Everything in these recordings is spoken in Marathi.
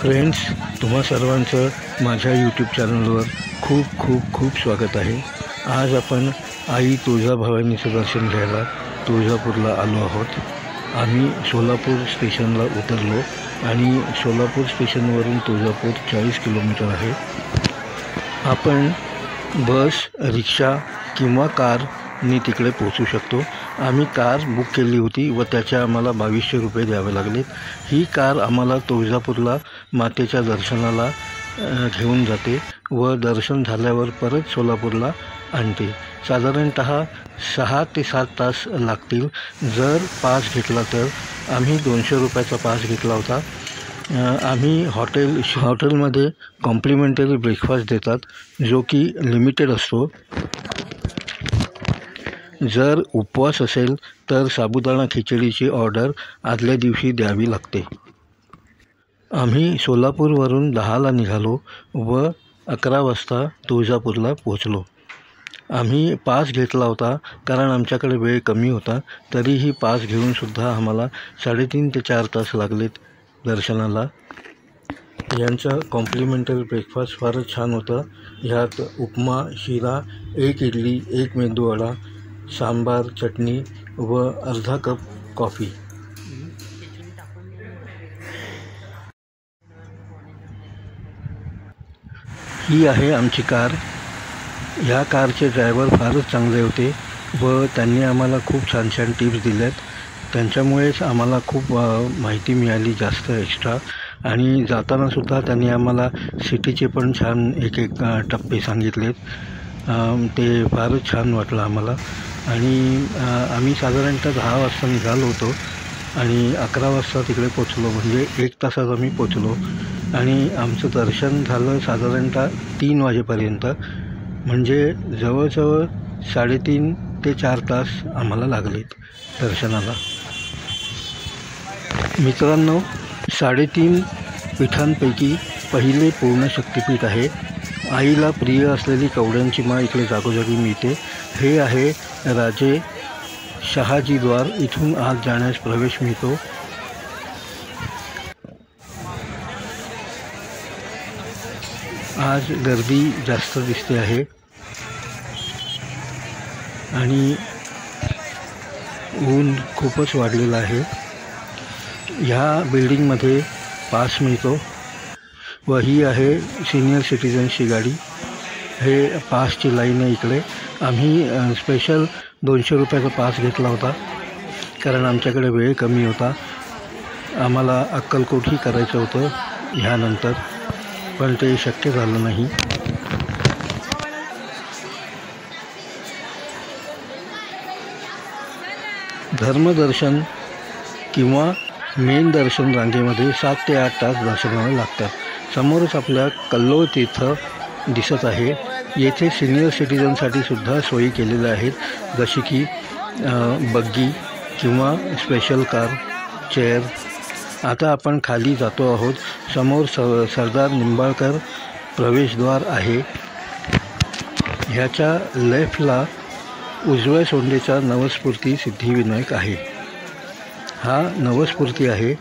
फ्रेंड्स, तुम्हा सर्वांचं माझ्या यूट्यूब चॅनलवर खूप खूप खूप स्वागत आहे। आज आपण आई तुळजाभवानीचं दर्शन घ्यायला तुळजापूरला आलो आहोत। आम्ही सोलापूर स्टेशनला उतरलो आणि सोलापूर स्टेशनवरून तुळजापूर 40 किलोमीटर आहे। आपण बस, रिक्षा किंवा कारने तिकडे पोहोचू शकतो। आम्ही कार बुक केली होती व त्याचे आम्हाला 2200 रुपये द्यावे लागले। ही कार आम्हाला तुळजापूरला मातेच्या दर्शनाला घेऊन जाते व दर्शन झाल्यावर परत सोलापूरला आणते। साधारणतः 6 ते 7 तास लागतील जर पास घेतला तर। आम्ही 200 रुपयाचा पास घेतला होता। आम्ही हॉटेलमध्ये कॉम्प्लिमेंटरी ब्रेकफास्ट देतात, जो की लिमिटेड असतो। जर उपवास असेल तर साबुदाणा खिचडीची ऑर्डर आदल्या दिवशी द्यावी लागते। आम्ही सोलापूरवरून 10ला निघालो व 11 वाजता तुळजापूरला पोहोचलो। आम्ही पास घेतला होता कारण आमच्याकडे वेळ कमी होता, तरीही पास घेऊनसुद्धा आम्हाला 3.5 ते 4 तास लागलेत दर्शनाला। यांचा कॉम्प्लिमेंटरी ब्रेकफास्ट फारच छान होता। ह्यात उपमा, शिरा, 1 इडली, 1 मेदूवडा, सांबार, चटणी व अर्धा कप कॉफी। ही आहे आमची कार। ह्या कारचे ड्रायव्हर फारच चांगले होते व त्यांनी आम्हाला खूप छान छान टिप्स दिल्यात। त्यांच्यामुळेच आम्हाला खूप माहिती मिळाली जास्त एक्स्ट्रा। आणि जातानासुद्धा त्यांनी आम्हाला सिटीचे पण छान एक टप्पे सांगितलेत। ते फारच छान वाटलं आम्हाला। आणि आम्ही साधारणतः 10 वाजता निघालो होतो आणि 11 वाजता तिकडे पोचलो, म्हणजे 1 तासात आम्ही पोचलो। आणि आमचं दर्शन झालं साधारणतः 3 वाजेपर्यंत, म्हणजे जवळजवळ 3.5 ते 4 तास आम्हाला लागलेत दर्शनाला। मित्रांनो, 3.5 पीठांपैकी पहिले पूर्ण शक्तिपीठ आहे। आईला प्रिय असलेली कवड्यांची माळ इकडे जागोजागी मिळते। हे आहे राजे शहाजी द्वार, इथून आत जाण्यास प्रवेश मिळतो। आज गर्दी जास्त दिसते आहे आणि ऊन खूपच वाढलेलं आहे। ह्या बिल्डिंगमध्ये पास मिळतो व ही आहे सिनियर सिटीजन्सची गाडी। हे पासची लाईन आहे इकडे। आम्ही स्पेशल 200 रुपयाचा पास घेतला होता कारण आमच्याकडे वेळ कमी होता। आम्हाला अक्कलकोटही करायचं होतं ह्यानंतर, पण ते शक्य झालं नाही। धर्मदर्शन किंवा मेन दर्शन रांगेमध्ये 7 ते 8 तास दर्शनाला लागतात। समोरच आपल्या कल्लोळ तीर्थ दिसत आहे। येथे सिनियर सिटीजनसाठी सुद्धा सोयी केलेल्या आहेत, जशी की बग्गी किंवा स्पेशल कार, चेअर। आता आपण खाली जातो आहोत। समोर सरदार निंबाळकर प्रवेशद्वार आहे। ह्याच्या लेफ्टला उजव्या सोंडेचा नवस्फूर्ती सिद्धिविनायक आहे। हा नवस्फूर्ती आहे।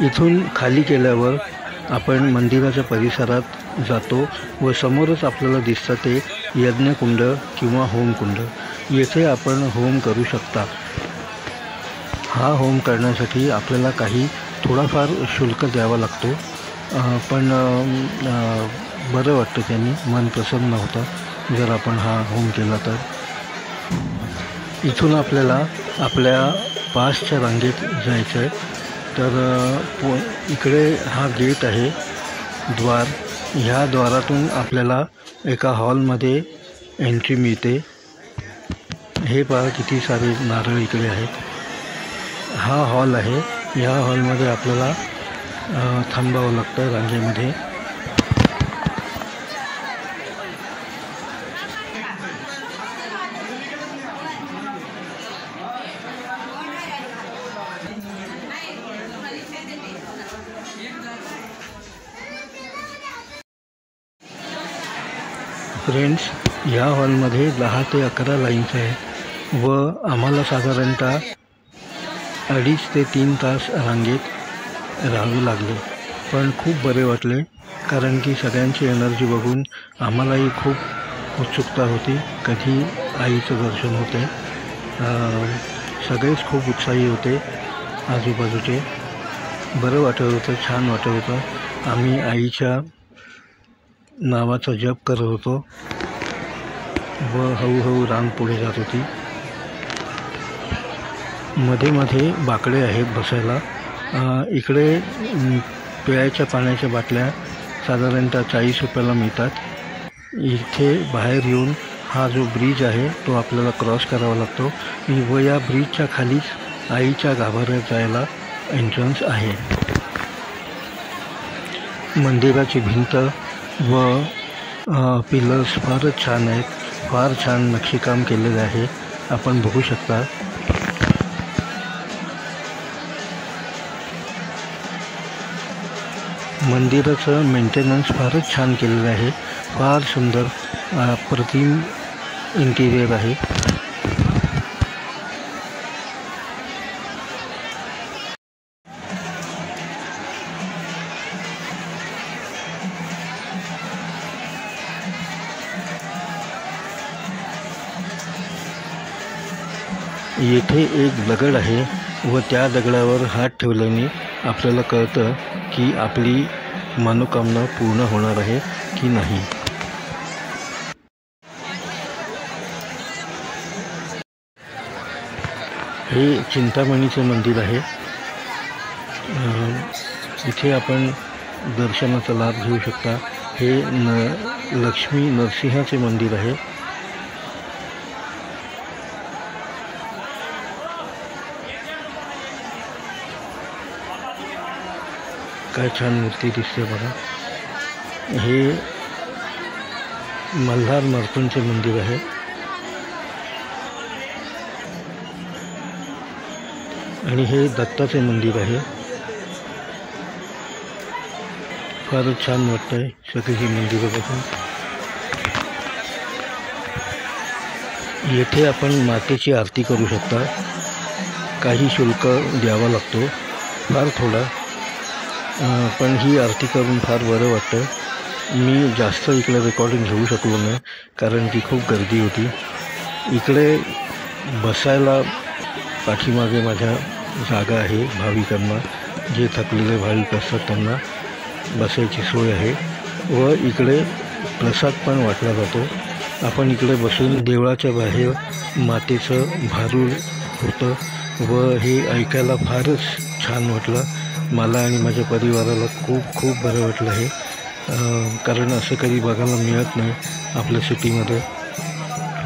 इथून खाली गेल्यावर आपण मंदिराच्या परिसरात जातो व समोरच आपल्याला दिसतं ते यज्ञकुंड किंवा होमकुंड। येथे आपण होम करू शकता। हा होम करण्यासाठी आपल्याला थोडाफार शुल्क द्यावा लागतो, पण बरं वाटतं, त्यांनी मन प्रसन्न होतं जर आपण हा होम केला तर। इथून आपल्याला आपल्या पासच्या रांगेत जायचं आहे, तर इकडे हा गेट आहे, द्वार। ह्या द्वारातून आपल्याला एका हॉलमध्ये एंट्री मिळते। हे पहा किती सारे नारळ इकडे आहेत। हा हॉल आहे। ह्या हॉलमध्ये आपल्याला थांबावं लागतं रांगेमध्ये। फ्रेंड्स, ह्या हॉलमध्ये 10 ते 11 लाईन्स आहे व आम्हाला साधारणतः 2.5 ते 3 तास रांगेत राहावे लागले, पण खूप बरे वाटले, कारण की सगळ्यांची एनर्जी बघून आम्हालाही खूप उत्सुकता होती कधी आईचं दर्शन होते. सगळेच खूप उत्साही होते आजूबाजूचे. बरं वाटत होतं, छान वाटत होतं. आम्ही आईच्या नावाचा जप करत होतो व हळूहळू रांग पुढे जात होती. मध्ये मध्ये बाकडे आहेत बसायला. इकडे प्यायच्या पाण्याच्या बाटल्या साधारणतः 40 रुपयाला मिळतात. इथे बाहेर येऊन हा जो ब्रिज आहे तो आपल्याला क्रॉस करावा लागतो व या ब्रिजच्या खालीच आईच्या गाभाऱ्यात जायला एंट्रन्स आहे. मंदिराची भिंत व पिलर्स फारच छान आहेत. फार छान नक्षीकाम केलेलं आहे, आपण बघू शकता. मंदिराचं मेंटेनन्स फारच छान केलेलं आहे. फार सुंदर अप्रतिम इंटिरियर आहे. येथे एक दगड आहे व त्या दगडावर हात ठेवल्याने आपल्याला कळतं की आपली मनोकामना पूर्ण होणार आहे की नाही. हे चिंतामणीचं मंदिर आहे. इथे आपण दर्शनाचा लाभ घेऊ शकता. हे लक्ष्मी नरसिंहाचे मंदिर आहे. काय छान मूर्ती दिसते बघा. हे मल्हार मारुतीचे मंदिर आहे. आणि हे दत्ताचे मंदिर आहे. फारच छान वाटतंय सगळी ही मंदिरं बघून. येथे आपण मातेची आरती करू शकता. काही शुल्क द्यावा लागतो, फार थोडा, पण ही आरती करून फार बरं वाटतं. मी जास्त इकडे रेकॉर्डिंग घेऊ शकलो नाही, कारण की खूप गर्दी होती. इकडे बसायला पाठीमागे माझ्या जागा आहे. भाविकांना, जे थकलेले भाविक असतात त्यांना बसायची सोय आहे. व इकडे प्रसाद पण वाटला जातो. आपण इकडे बसून देवळाच्या बाहेर मातेचं भारूड होतं व हे ऐकायला फारच छान वाटलं. मला आणि माझ्या परिवाराला खूप खूप बरं वाटलं हे, कारण असं कधी बघायला मिळत नाही आपल्या सिटीमध्ये.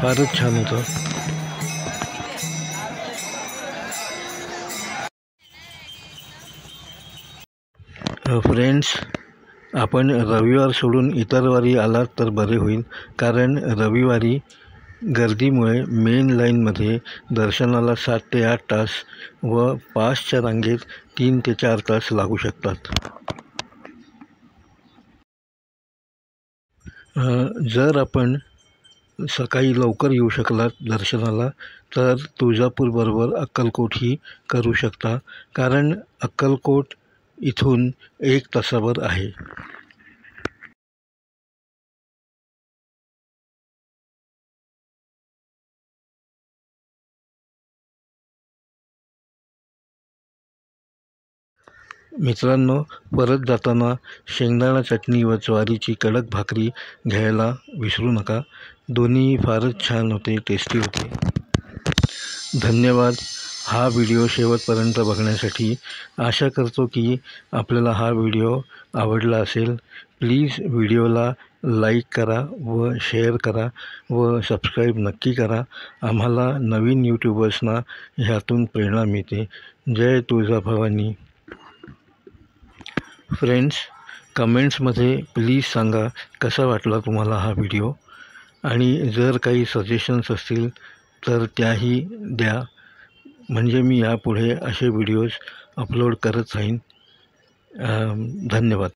फारच छान होतं. फ्रेंड्स, आपण रविवार सोडून इतर वारी आलात तर बरे होईल, कारण रविवारी गर्दीमुळे मेन लाईनमध्ये दर्शनाला 7 ते 8 तास व पासच्या रांगेत 3 ते 4 तास लागू शकतात. जर आपण सकाळी लवकर येऊ शकलात दर्शनाला तर तुळजापूरबरोबर अक्कलकोटही करू शकता, कारण अक्कलकोट इथून 1 तासावर आहे. मित्रांनो, परत जाताना शेंगदाणा चटणी व ज्वारीची कडक भाकरी घ्यायला विसरू नका. दोन्ही फारच छान होते, टेस्टी होते. धन्यवाद हा व्हिडिओ शेवटपर्यंत बघण्यासाठी. आशा करतो की आपल्याला हा व्हिडिओ आवडला असेल. प्लीज व्हिडिओला लाईक करा व शेअर करा व सबस्क्राईब नक्की करा. आम्हाला नवीन यूट्यूबर्सना ह्यातून प्रेरणा मिळते. जय तुळजाभवानी. फ्रेंड्स, कमेंट्समध्ये प्लीज सांगा कसा वाटला तुम्हाला हा व्हिडिओ, आणि जर काही सजेशन्स असतील तर त्याही द्या, म्हणजे मी यापुढे असे व्हिडिओज अपलोड करत राहीन. धन्यवाद.